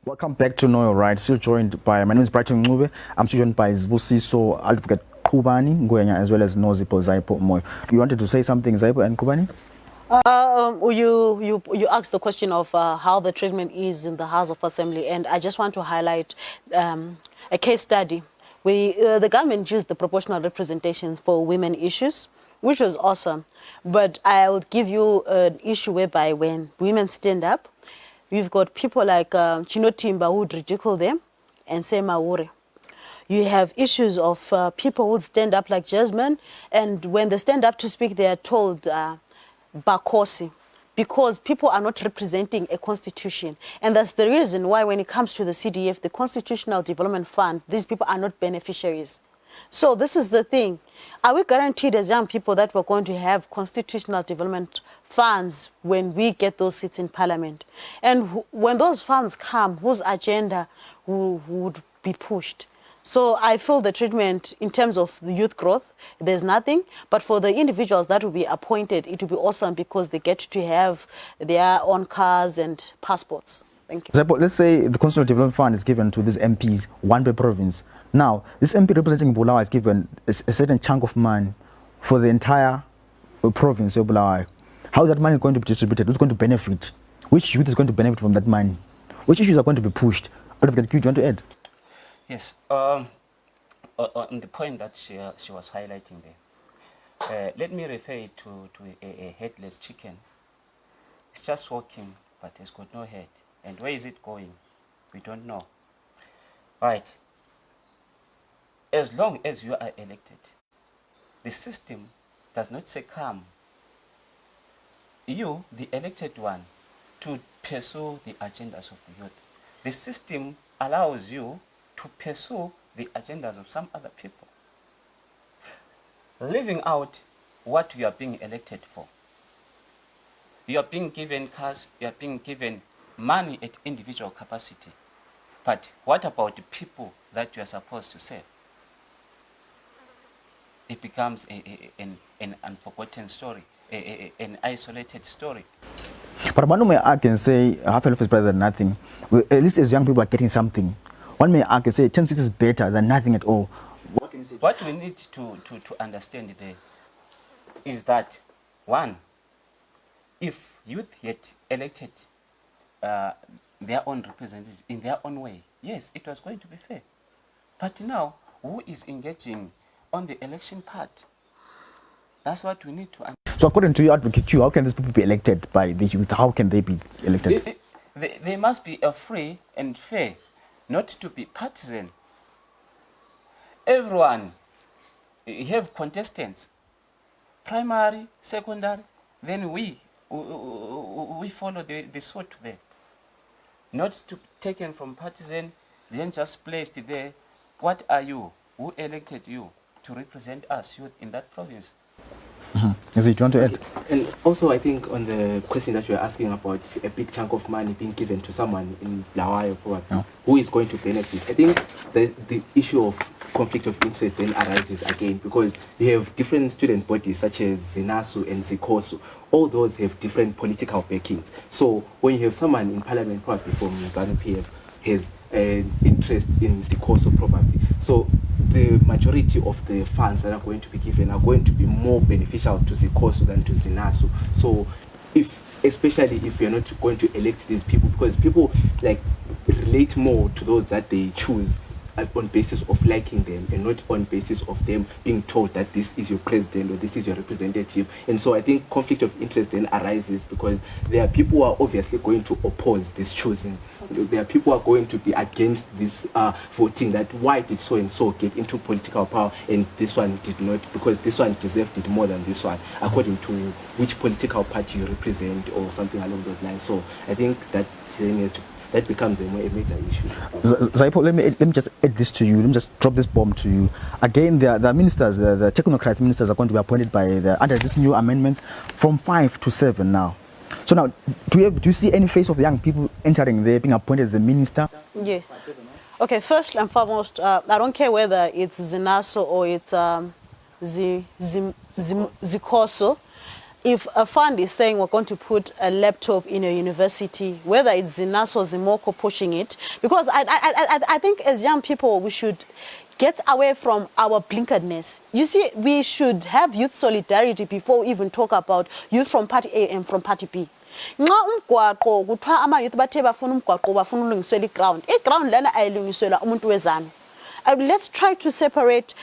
Welcome back to Know Your Rights. Still joined by, my name is Brighton Ngube. I'm still joined by Zbusiso Advocate Kubani Ngoyenya as well as Nozipo Zaipo Moyo. You wanted to say something, Zaipo and Kubani? You asked the question of how the treatment is in the House of Assembly, and I just want to highlight a case study. The government used the proportional representation for women issues, which was awesome. But I would give you an issue whereby when women stand up, we've got people like Chino Timba who would ridicule them and say Maure. You have issues of people who stand up like Jasmine, and when they stand up to speak, they are told Bakosi, because people are not representing a constitution. And that's the reason why when it comes to the CDF, the Constitutional Development Fund, these people are not beneficiaries. So this is the thing. Are we guaranteed as young people that we're going to have constitutional development funds when we get those seats in parliament? And when those funds come, whose agenda would be pushed? So I feel the treatment in terms of the youth growth, there's nothing. But for the individuals that will be appointed, it will be awesome because they get to have their own cars and passports. Thank you. Let's say the Constitutional Development Fund is given to these MPs, one per province. Now, this MP representing Bulawayo is given a certain chunk of money for the entire province of Bulawayo. How is that money going to be distributed? Who's going to benefit? Which youth is going to benefit from that money? Which issues are going to be pushed? Advocate, do you want to add? Yes. On the point that she was highlighting there, let me refer to a headless chicken. It's just walking, but it's got no head. And where is it going? We don't know. Right. As long as you are elected, the system does not succumb you, the elected one, to pursue the agendas of the youth. The system allows you to pursue the agendas of some other people, leaving out what you are being elected for. You are being given cars, you are being given money at individual capacity. But what about the people that you are supposed to serve? It becomes an unforgotten story, an isolated story. But one may argue and say, half a loaf is better than nothing. Well, at least as young people are getting something. One may argue and say, 10 cities is better than nothing at all. What can you say? What we need to understand there is that, one, if youth get elected their own representative in their own way, yes, it was going to be fair. But now, who is engaging on the election part? That's what we need to understand. So according to you, Advocate, how can these people be elected by the youth? How can they be elected? They must be free and fair, not to be partisan. Everyone, you have contestants, primary, secondary, then we follow the suit there. Not to taken from partisan, then just placed there. What are you? Who elected you to represent us, youth, in that province? Is it, do you want to add? And also, I think on the question that you're asking about a big chunk of money being given to someone in Bulawayo, probably, who is going to benefit, I think the issue of conflict of interest then arises again, because you have different student bodies such as Zinasu and Zikosu. All those have different political backings. So when you have someone in parliament, probably from ZANU-PF, has an interest in Zikosu, probably. So the majority of the funds that are going to be given are going to be more beneficial to Zikosu than to Zinasu. So especially if you're not going to elect these people, because people like relate more to those that they choose on basis of liking them and not on basis of them being told that this is your president or this is your representative. And so I think conflict of interest then arises because there are people who are obviously going to oppose this choosing. There are people who are going to be against this voting, that why did so and so get into political power and this one did not, because this one deserved it more than this one, according to which political party you represent or something along those lines. So I think that that becomes a major issue. Zaipo, let me just add this to you. Let me just drop this bomb to you. Again, the ministers, the technocrat ministers are going to be appointed under this new amendments from 5 to 7 now. So now, do you see any face of young people entering there, being appointed as a minister? Yeah. Okay, first and foremost, I don't care whether it's Zinaso or it's Zikoso. if a fund is saying we're going to put a laptop in a university, whether it's Zinas or Zimoko pushing it, because I think as young people, we should get away from our blinkeredness. You see, we should have youth solidarity before we even talk about youth from party A and from party B. Nxa umgwaqo kuthiwa ama-youth bathe bafuna umgwaqo bafuna ulungiselwa i-ground lana ayilungiselwa umuntu wezanu. Let's try to separate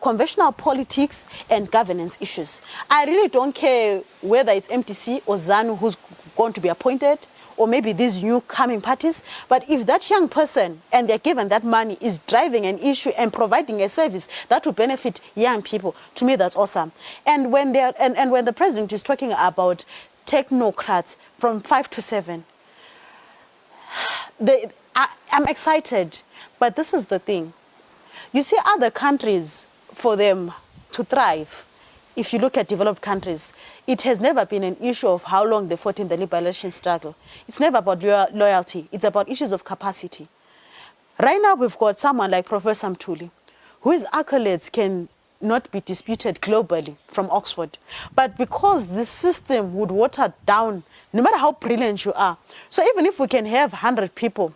conventional politics and governance issues. I really don't care whether it's MTC or ZANU who's going to be appointed, or maybe these new coming parties, but if that young person and they're given that money is driving an issue and providing a service that will benefit young people, to me that's awesome. And when they're and when the president is talking about technocrats from 5 to 7, I'm excited, but this is the thing. You see, other countries, for them to thrive, if you look at developed countries, it has never been an issue of how long they fought in the liberation struggle. It's never about loyalty. It's about issues of capacity. Right now, we've got someone like Professor Mthuli, whose accolades can not be disputed globally from Oxford. But because the system would water down, no matter how brilliant you are. So even if we can have 100 people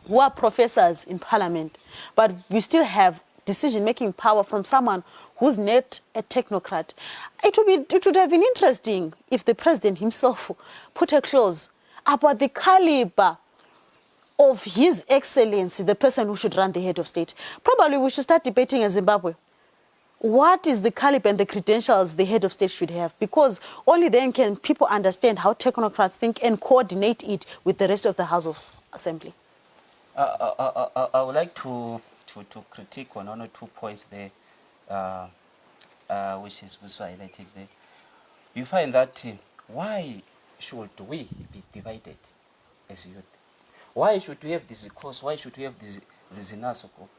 who are professors in parliament, but we still have decision-making power from someone who's not a technocrat. It would have been interesting if the president himself put a clause about the caliber of His Excellency, the person who should run the head of state. Probably we should start debating in Zimbabwe. What is the caliber and the credentials the head of state should have? Because only then can people understand how technocrats think and coordinate it with the rest of the House of Assembly. I would like to critique one or two points there, which is also highlighted there. You find that why should we be divided as youth? Why should we have this course? Why should we have this Zinasoko?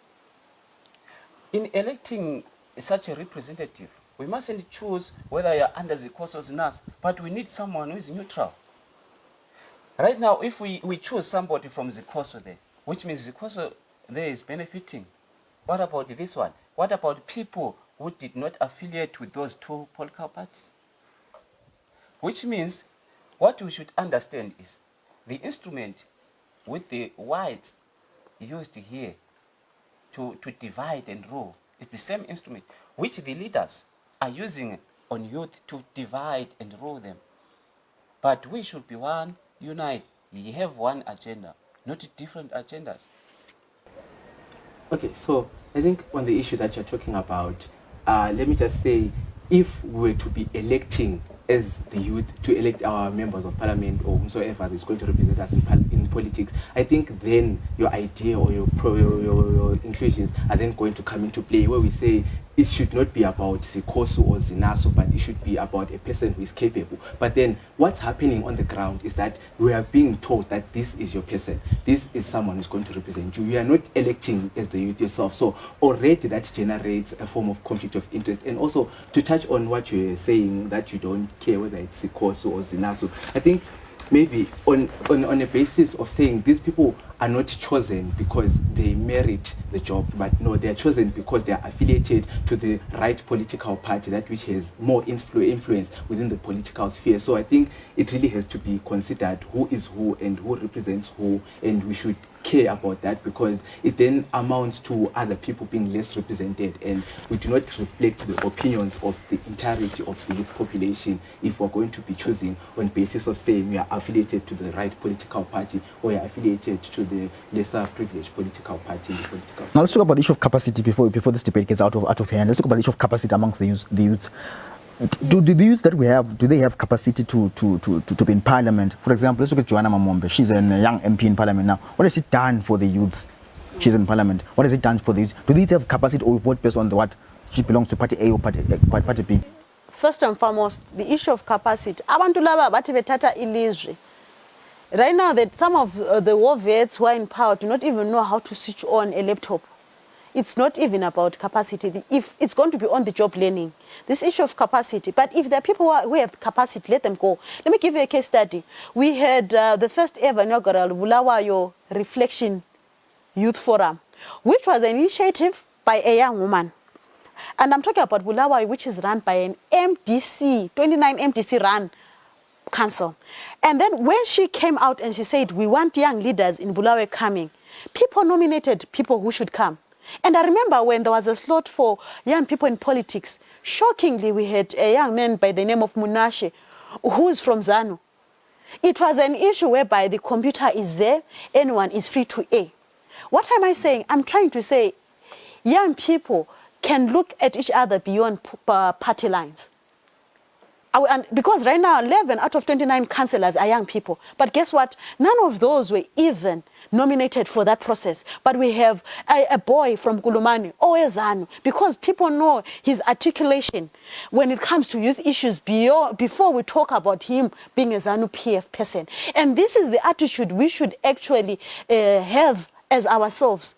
In electing such a representative, we mustn't choose whether you're under the course or Zinas, but we need someone who is neutral. Right now, if we choose somebody from the course there, which means the course there is benefiting. What about this one? What about people who did not affiliate with those two political parties? Which means what we should understand is the instrument with the whites used here to divide and rule is the same instrument which the leaders are using on youth to divide and rule them. But we should be one, unite. We have one agenda, not different agendas. Okay, so I think on the issue that you're talking about, let me just say, if we were to be electing as the youth to elect our members of parliament or whomsoever is going to represent us in politics, I think then your idea or your inclusions are then going to come into play, where we say it should not be about Sikosu or Zinaso, but it should be about a person who is capable. But then what's happening on the ground is that we are being told that this is your person, this is someone who's going to represent you. You are not electing as the youth yourself. So already that generates a form of conflict of interest. And also to touch on what you're saying, that you don't care whether it's Sikosu or Zinaso, I think maybe on a basis of saying these people are not chosen because they merit the job, but no, they are chosen because they are affiliated to the right political party, that which has more influence within the political sphere. So I think it really has to be considered who is who and who represents who, and we should care about that, because it then amounts to other people being less represented, and we do not reflect the opinions of the entirety of the youth population if we're going to be choosing on basis of saying we are affiliated to the right political party or we are affiliated to the lesser privileged political party in the political Now let's talk about the issue of capacity before this debate gets out of hand. Let's talk about the issue of capacity amongst the youth. Do the youth that we have, do they have capacity to be in parliament? For example, let's look at Joanna Mamombe. She's a young MP in parliament now. What has she done for the youths? She's in parliament. What has it done for the youth? Do they have capacity, or vote based on what she belongs to, party A or party B? First and foremost, the issue of capacity. Abantu laba bathi bethatha ilizwe. Right now, that some of the war vets who are in power do not even know how to switch on a laptop. It's not even about capacity. If it's going to be on the job learning, this issue of capacity. But if there are people who have capacity, let them go. Let me give you a case study. We had the first ever inaugural Bulawayo Reflection Youth Forum, which was an initiative by a young woman. And I'm talking about Bulawayo, which is run by an MDC, 29 MDC run council. And then when she came out and she said, we want young leaders in Bulawayo coming, people nominated people who should come. And I remember when there was a slot for young people in politics, shockingly, we had a young man by the name of Munashe, who's from ZANU. It was an issue whereby the computer is there, anyone is free to A. What am I saying? I'm trying to say young people can look at each other beyond party lines. And because right now, 11 out of 29 councillors are young people. But guess what? None of those were even nominated for that process. But we have a boy from Kulumani, Oezanu, because people know his articulation when it comes to youth issues before we talk about him being a ZANU PF person. And this is the attitude we should actually have as ourselves,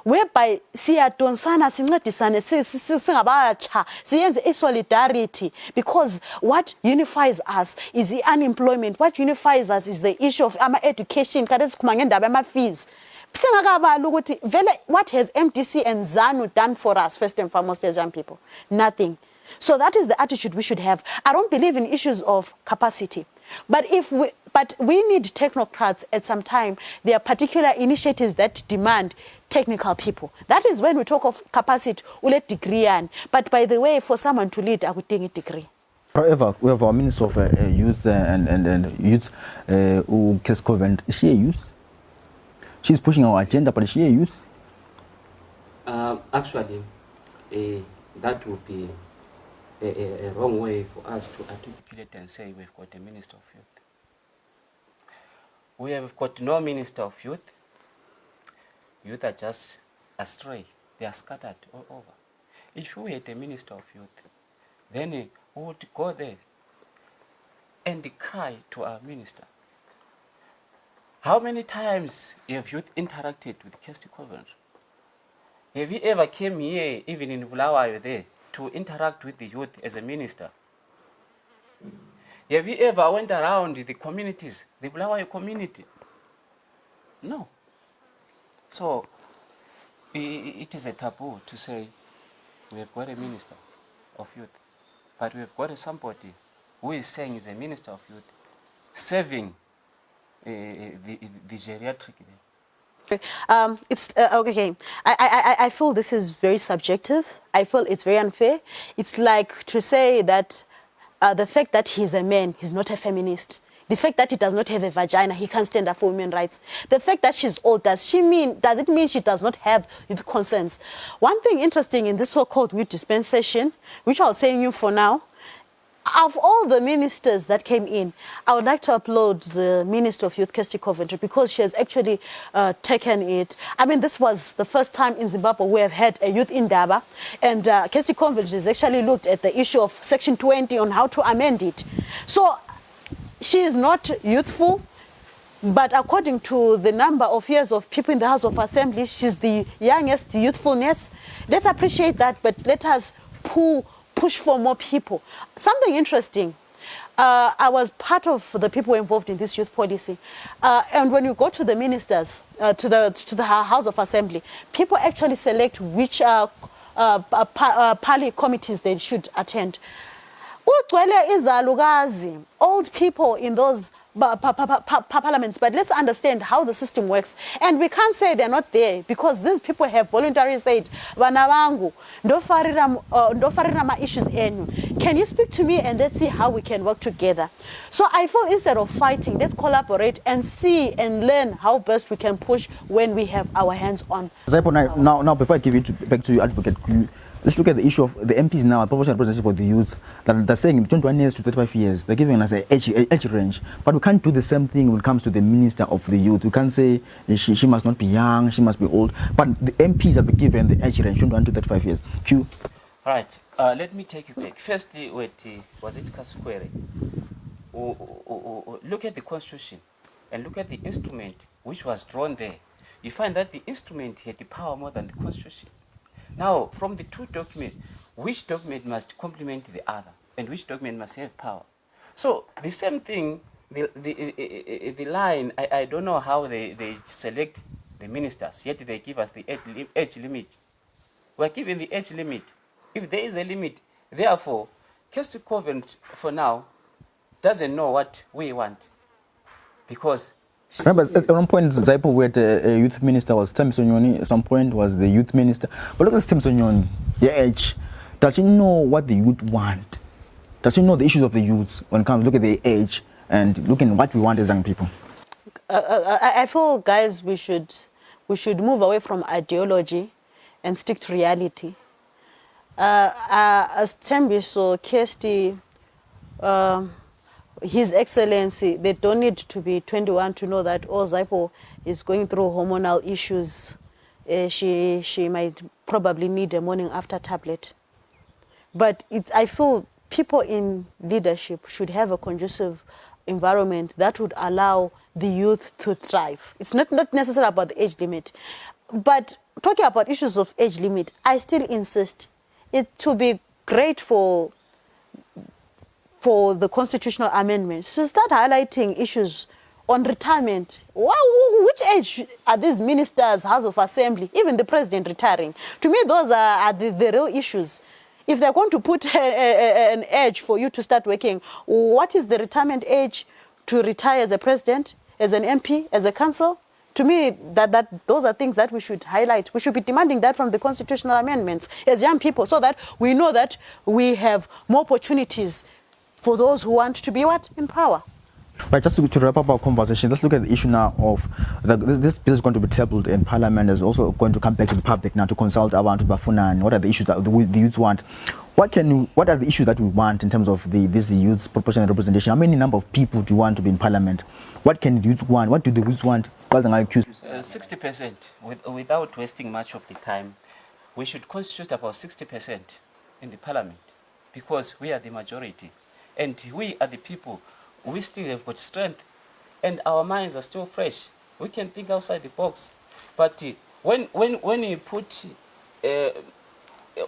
whereby siyadonsana sincedisane singabatsha siyenze isolidarity, because what unifies us is the unemployment. What unifies us is the issue of education. Kade sikhuluma ngendaba yama-fees. Singakabali ukuthi vele what has MDC and ZANU done for us first and foremost as young people? Nothing. So that is the attitude we should have. I don't believe in issues of capacity. But we need technocrats at some time. There are particular initiatives that demand technical people. That is when we talk of capacity, we let degree on. But by the way, for someone to lead, I would think a degree. However, we have our Minister of Youth and Youth, Kes Covent. Is she a youth? She's pushing our agenda, but is she a youth? Actually, that would be a wrong way for us to articulate and say we've got a Minister of Youth. We have got no Minister of Youth. Youth are just astray. They are scattered all over. If we had a Minister of Youth, then we would go there and cry to our minister. How many times have youth interacted with Kirsty Covent? Have you ever came here, even in Bulawayo there, to interact with the youth as a minister? Have you ever went around the communities, the Bulawayo community? No. So, it is a taboo to say we have got a minister of youth, but we have got somebody who is saying he's a minister of youth, serving the geriatric there. It's okay. I feel this is very subjective. I feel it's very unfair. It's like to say that the fact that he's a man, he's not a feminist. The fact that he does not have a vagina, he can't stand up for women's rights. The fact that she's old, does it mean she does not have youth concerns? One thing interesting in this so-called youth dispensation, which I'll say you for now, of all the ministers that came in, I would like to applaud the Minister of Youth, Kirsty Coventry, because she has actually taken it. I mean, this was the first time in Zimbabwe we have had a youth indaba, and Kirsty Coventry has actually looked at the issue of Section 20 on how to amend it. So she is not youthful, but according to the number of years of people in the House of Assembly, she's the youngest youthfulness. Let's appreciate that, but let us push for more people. Something interesting. I was part of the people involved in this youth policy, and when you go to the ministers, to the House of Assembly, people actually select which party committees they should attend. Old people in those parliaments, but let's understand how the system works. And we can't say they're not there, because these people have voluntarily said, "Vana vangu, issues enu. Can you speak to me and let's see how we can work together?" So I feel instead of fighting, let's collaborate and see and learn how best we can push when we have our hands on. Zaipo, now before I give it back to you, Advocate, let's look at the issue of the MPs now, proportional representation for the youths, that they're saying 21 years to 35 years. They're giving us an age range. But we can't do the same thing when it comes to the Minister of the Youth. We can't say she must not be young, she must be old. But the MPs have been given the age range, 21 to 35 years. Q. All right. Let me take you back. Firstly, was it Kasukwere? Look at the Constitution and look at the instrument which was drawn there. You find that the instrument had the power more than the Constitution. Now, from the two documents, which document must complement the other, and which document must have power? So the same thing, the line, I don't know how they select the ministers, yet they give us the age limit. We're given the age limit. If there is a limit, therefore, Kirsty Covent, for now, doesn't know what we want. Because Remember, at one point, Zaipo, where the youth minister was Tim Sonyoni, at some point was the youth minister. But look at Tim Sonyoni, your age. Does he know what the youth want? Does he know the issues of the youths when it comes to look at their age and looking at what we want as young people? I feel, guys, we should move away from ideology and stick to reality. As Tembiso, Kirsty, His Excellency, they don't need to be 21 to know that Zaipo is going through hormonal issues. She might probably need a morning after tablet. But I feel people in leadership should have a conducive environment that would allow the youth to thrive. It's not necessarily about the age limit. But talking about issues of age limit, I still insist it to be great for the constitutional amendments to start highlighting issues on retirement. Which age are these ministers, House of Assembly, even the president retiring? To me, those are the real issues. If they're going to put an age for you to start working, what is the retirement age to retire as a president, as an MP, as a council? To me, those are things that we should highlight. We should be demanding that from the constitutional amendments as young people, so that we know that we have more opportunities for those who want to be in power. Right, just to wrap up our conversation, let's look at the issue now of this bill is going to be tabled in Parliament. Is also going to come back to the public now to consult abantu bafuna and what are the issues that the youths want. What are the issues that we want in terms of this youth's proportional representation? How many number of people do you want to be in Parliament? What can the youth want? What do the youths want? 60%. Without wasting much of the time, we should constitute about 60% in the Parliament, because we are the majority, and we are the people. We still have got strength, and our minds are still fresh. We can think outside the box. But when you put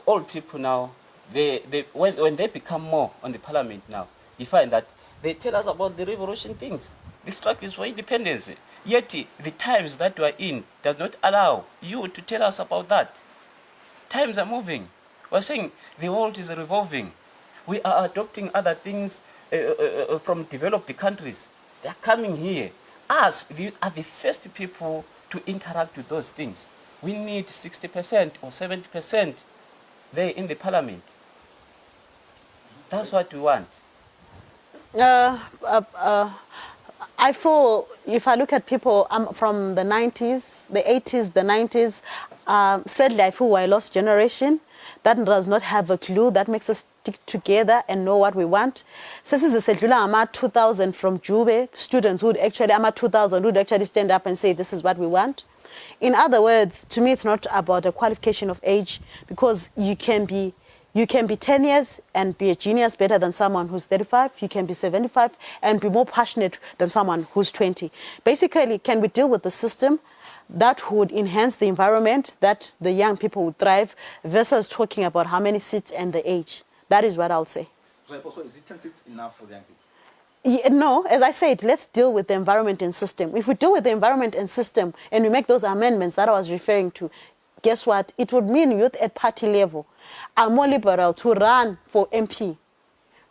old people now, when they become more on the Parliament now, you find that they tell us about the revolution things. The struggle is for independence. Yet the times that we are in does not allow you to tell us about that. Times are moving. We're saying the world is revolving. We are adopting other things from developed countries. They are coming here. Us are the first people to interact with those things. We need 60% or 70% there in the Parliament. That's what we want. I feel, if I look at people from the 90s, the 80s, the 90s, sadly I feel we're a lost generation that does not have a clue that makes us stick together and know what we want. Since the 2000 from Jube, students who would actually, 2000 would actually stand up and say, this is what we want. In other words, to me, it's not about a qualification of age, because you can be 10 years and be a genius better than someone who's 35. You can be 75 and be more passionate than someone who's 20. Basically, can we deal with the system that would enhance the environment that the young people would thrive, versus talking about how many seats and the age? That is what I'll say. So is it 10 seats enough for the young people? No, as I said, let's deal with the environment and system. If we deal with the environment and system and we make those amendments that I was referring to, guess what? It would mean youth at party level are more liberal to run for MP.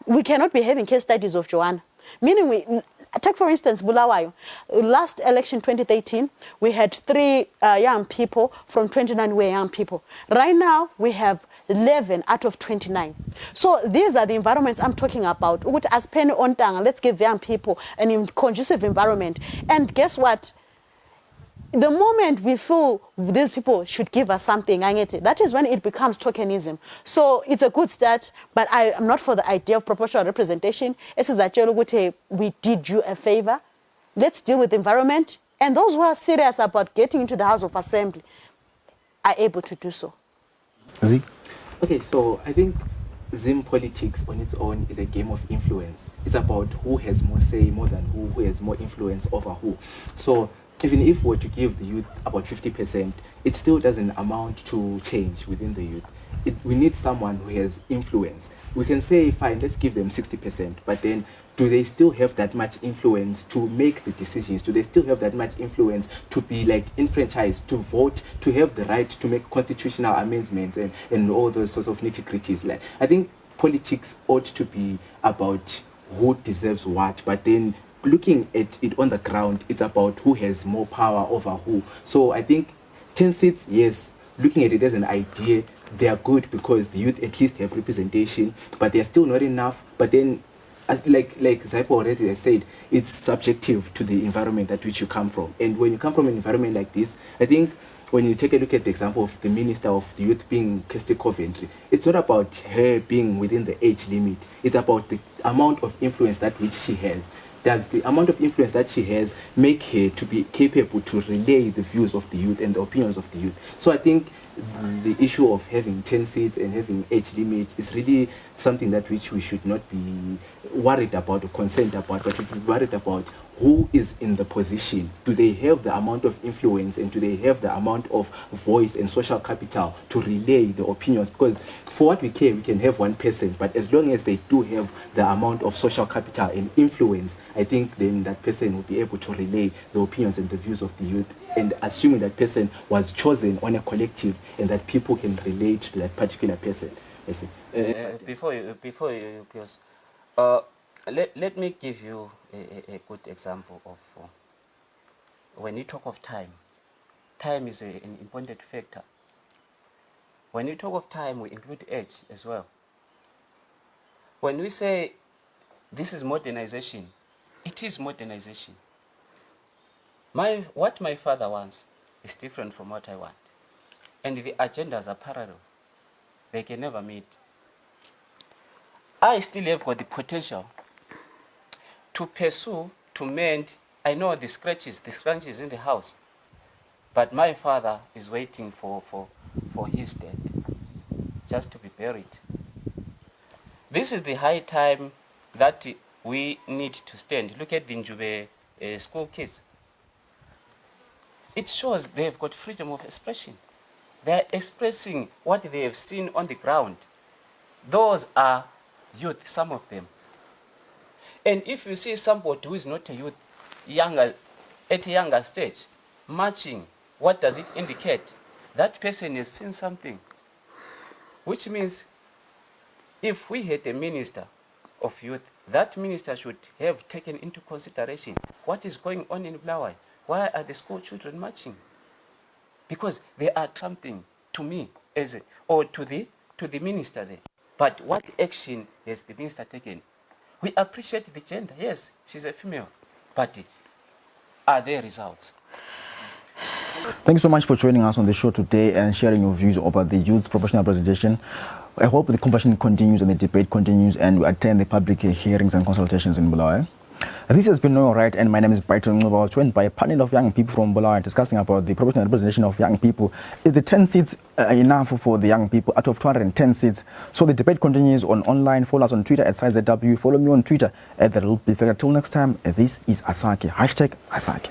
We cannot be having case studies of Joanna. Meaning, take for instance, Bulawayo. Last election, 2013, we had 3 young people from 29 were young people. Right now, we have 11 out of 29. So these are the environments I'm talking about. Let's give young people an conducive environment. And guess what? The moment we feel these people should give us something, that is when it becomes tokenism. So it's a good start, but I am not for the idea of proportional representation. We did you a favor. Let's deal with the environment. And those who are serious about getting into the House of Assembly are able to do so. Zeke? Okay, so I think Zim politics on its own is a game of influence. It's about who has more say more than who has more influence over who. So even if we were to give the youth about 50%, it still doesn't amount to change within the youth. We need someone who has influence. We can say, fine, let's give them 60%, but then do they still have that much influence to make the decisions? Do they still have that much influence to be like enfranchised, to vote, to have the right to make constitutional amendments and all those sorts of nitty-gritties? Like, I think politics ought to be about who deserves what, but then looking at it on the ground, it's about who has more power over who. So I think 10 seats, yes, looking at it as an idea, they are good because the youth at least have representation, but they're still not enough. But then, like Zaipo already has said, it's subjective to the environment at which you come from. And when you come from an environment like this, I think when you take a look at the example of the Minister of the Youth being Kirsty Coventry, it's not about her being within the age limit. It's about the amount of influence that which she has. Does the amount of influence that she has make her to be capable to relay the views of the youth and the opinions of the youth? So I think the issue of having 10 seats and having age limit is really something that which we should not be worried about or concerned about, but should be worried about who is in the position. Do they have the amount of influence and do they have the amount of voice and social capital to relay the opinions? Because for what we care, we can have one person, but as long as they do have the amount of social capital and influence, I think then that person will be able to relay the opinions and the views of the youth, and assuming that person was chosen on a collective and that people can relate to that particular person. Before you close, let me give you a good example of when you talk of time. Time is an important factor. When you talk of time, we include age as well. When we say this is modernization, it is modernization. What my father wants is different from what I want. And the agendas are parallel. They can never meet. I still have got the potential to pursue, to mend. I know the scratches in the house. But my father is waiting for his death, just to be buried. This is the high time that we need to stand. Look at the Njube school kids. It shows they have got freedom of expression. They are expressing what they have seen on the ground. Those are youth, some of them. And if you see somebody who is not a youth, at a younger stage, marching, what does it indicate? That person has seen something. Which means, if we had a minister of youth, that minister should have taken into consideration what is going on in Bulawayo. Why are the school children marching? Because they are something to me or to the minister there. But what action has the minister taken? We appreciate the gender. Yes, she's a female. But are there results? Thank you so much for joining us on the show today and sharing your views about the youth proportional representation. I hope the conversation continues and the debate continues and we attend the public hearings and consultations in Bulawayo. This has been No Right, and my name is Brighton Nguba. I was joined by a panel of young people from Bulawayo discussing about the proportional representation of young people. Is the 10 seats enough for the young people out of 210 seats? So the debate continues online. Follow us on Twitter at SciZW. Follow me on Twitter at The Real Big Figure. Till next time, this is Asake. #Asake.